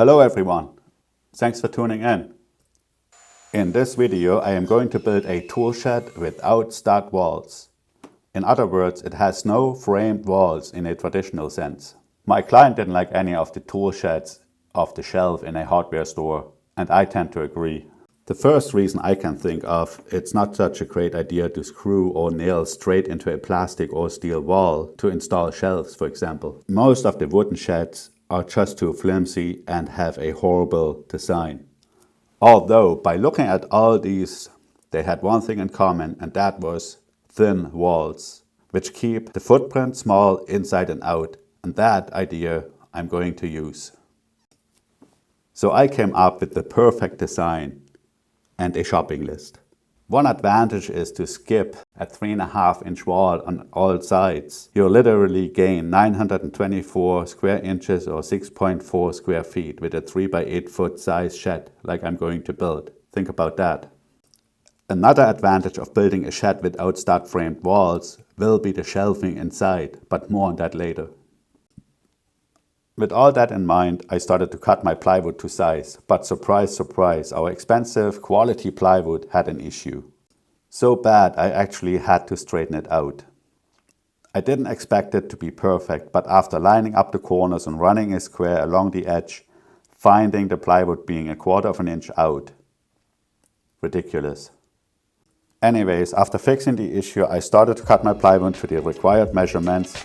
Hello everyone, thanks for tuning in. In this video I am going to build a tool shed without stud walls. In other words, it has no framed walls in a traditional sense. My client didn't like any of the tool sheds off the shelf in a hardware store, and I tend to agree. The first reason I can think of, it's not such a great idea to screw or nail straight into a plastic or steel wall to install shelves, for example. Most of the wooden sheds are just too flimsy and have a horrible design. Although, by looking at all these, they had one thing in common, and that was thin walls, which keep the footprint small inside and out, and that idea I'm going to use. So I came up with the perfect design and a shopping list. One advantage is to skip a 3.5-inch wall on all sides. You'll literally gain 924 square inches or 6.4 square feet with a 3x8 foot size shed like I'm going to build. Think about that. Another advantage of building a shed without stud framed walls will be the shelving inside, but more on that later. With all that in mind, I started to cut my plywood to size, but surprise, surprise, our expensive quality plywood had an issue. So bad I actually had to straighten it out. I didn't expect it to be perfect, but after lining up the corners and running a square along the edge, finding the plywood being 1/4 inch out. Ridiculous. Anyways, after fixing the issue, I started to cut my plywood to the required measurements.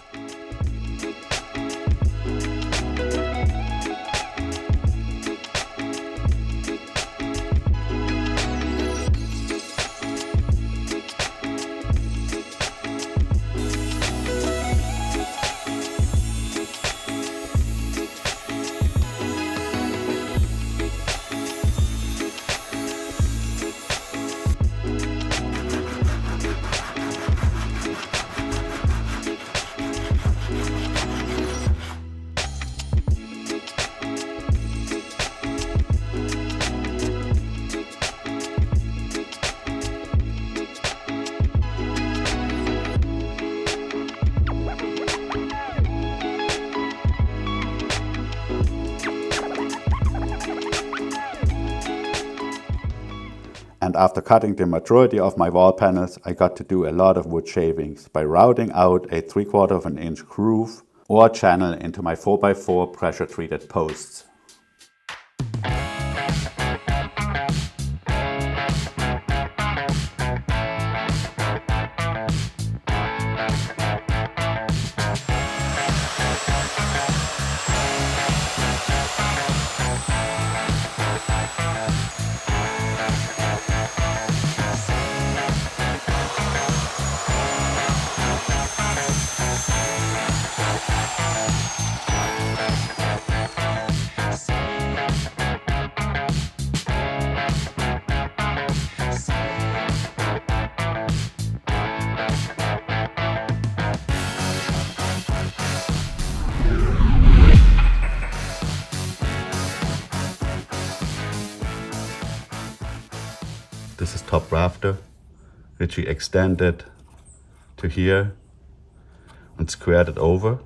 And after cutting the majority of my wall panels, I got to do a lot of wood shavings by routing out a 3/4 inch groove or channel into my 4x4 pressure treated posts. This is top rafter, which we extended to here and squared it over.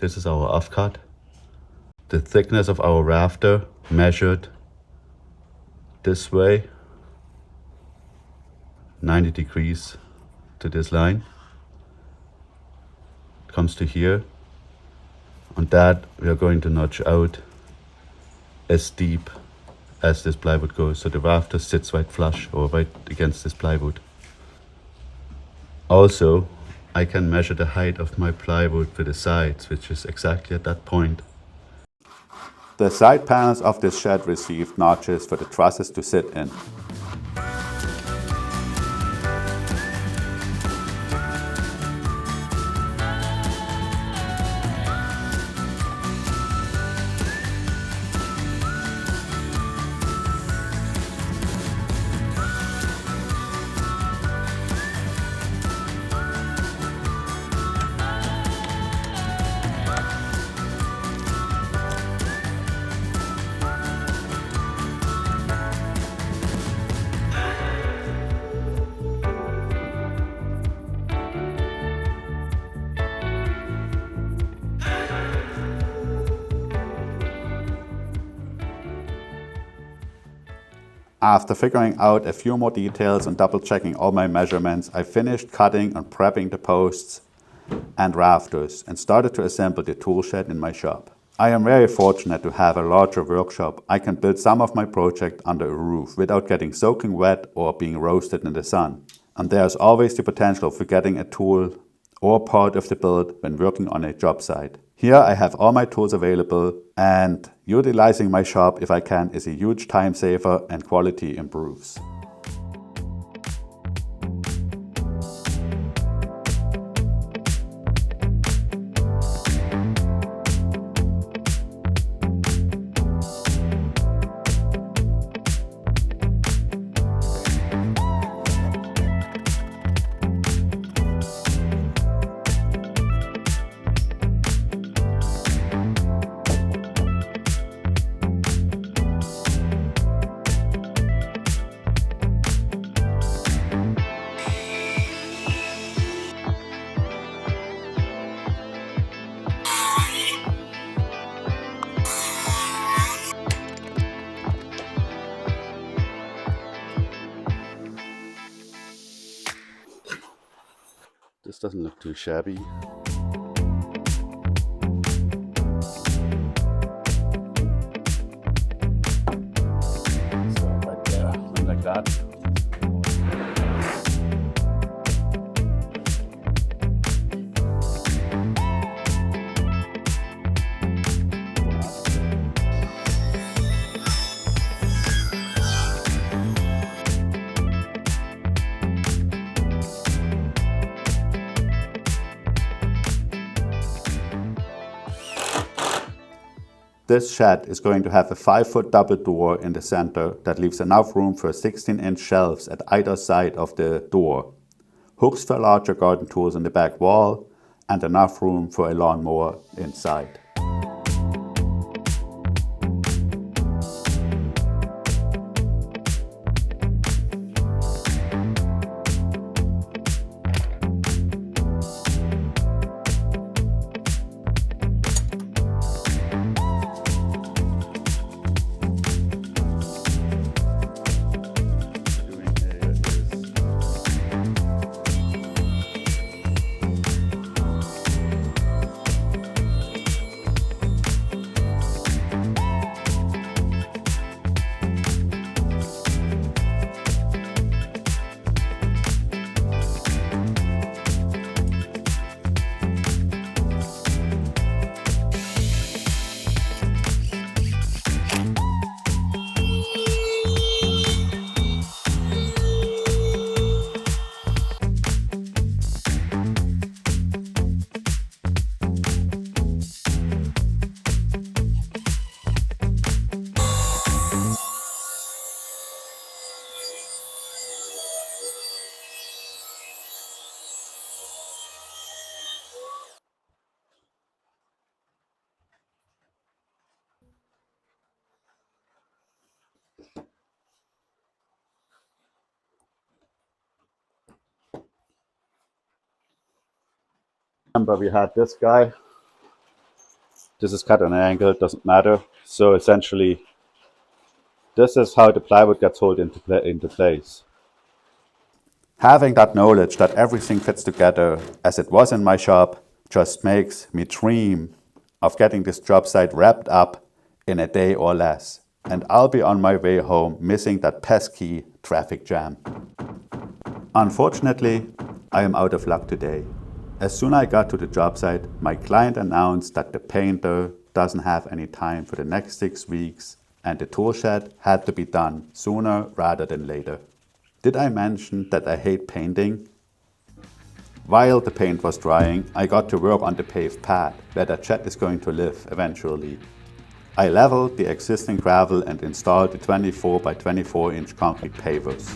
This is our offcut. The thickness of our rafter measured this way, 90 degrees to this line. It comes to here. On that we are going to notch out as deep as this plywood goes, so the rafter sits right flush or right against this plywood. Also, I can measure the height of my plywood to the sides, which is exactly at that point. The side panels of this shed received notches for the trusses to sit in. After figuring out a few more details and double checking all my measurements, I finished cutting and prepping the posts and rafters and started to assemble the tool shed in my shop. I am very fortunate to have a larger workshop. I can build some of my project under a roof without getting soaking wet or being roasted in the sun. And there's always the potential for getting a tool or part of the build when working on a job site. Here I have all my tools available, and utilizing my shop if I can is a huge time saver and quality improves. This doesn't look too shabby. So right there, like that. This shed is going to have a 5-foot double door in the center that leaves enough room for 16-inch shelves at either side of the door, hooks for larger garden tools in the back wall, and enough room for a lawnmower inside. Remember, we had this guy. This is cut at an angle, it doesn't matter. So essentially, this is how the plywood gets held into place. Having that knowledge that everything fits together as it was in my shop just makes me dream of getting this job site wrapped up in a day or less. And I'll be on my way home missing that pesky traffic jam. Unfortunately, I am out of luck today. As soon as I got to the job site, my client announced that the painter doesn't have any time for the next 6 weeks and the tool shed had to be done sooner rather than later. Did I mention that I hate painting? While the paint was drying, I got to work on the paved path where the shed is going to live eventually. I leveled the existing gravel and installed the 24 by 24 inch concrete pavers.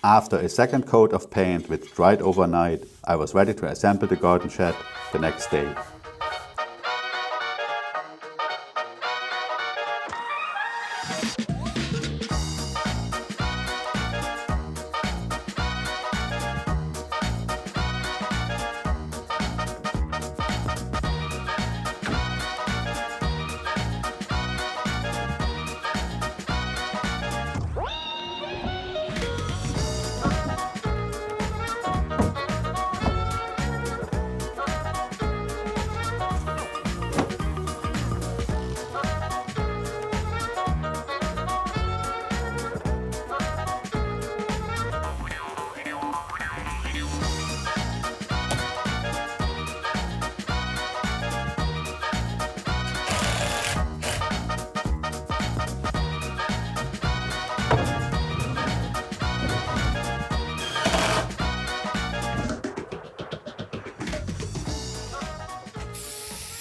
After a second coat of paint which dried overnight, I was ready to assemble the garden shed the next day.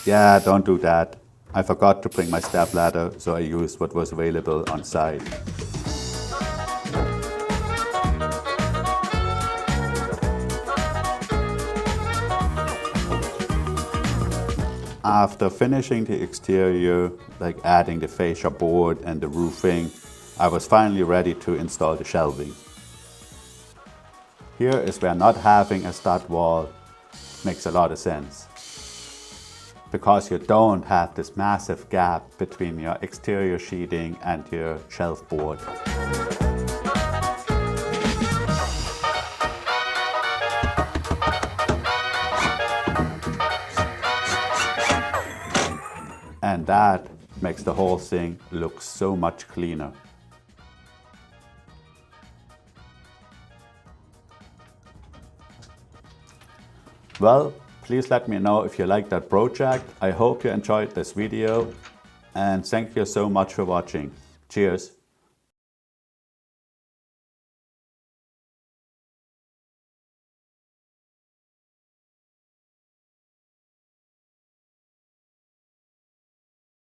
Yeah, don't do that. I forgot to bring my step ladder, so I used what was available on site. After finishing the exterior, like adding the fascia board and the roofing, I was finally ready to install the shelving. Here is where not having a stud wall makes a lot of sense, because you don't have this massive gap between your exterior sheeting and your shelf board. And that makes the whole thing look so much cleaner. Well, please let me know if you liked that project. I hope you enjoyed this video, and thank you so much for watching. Cheers!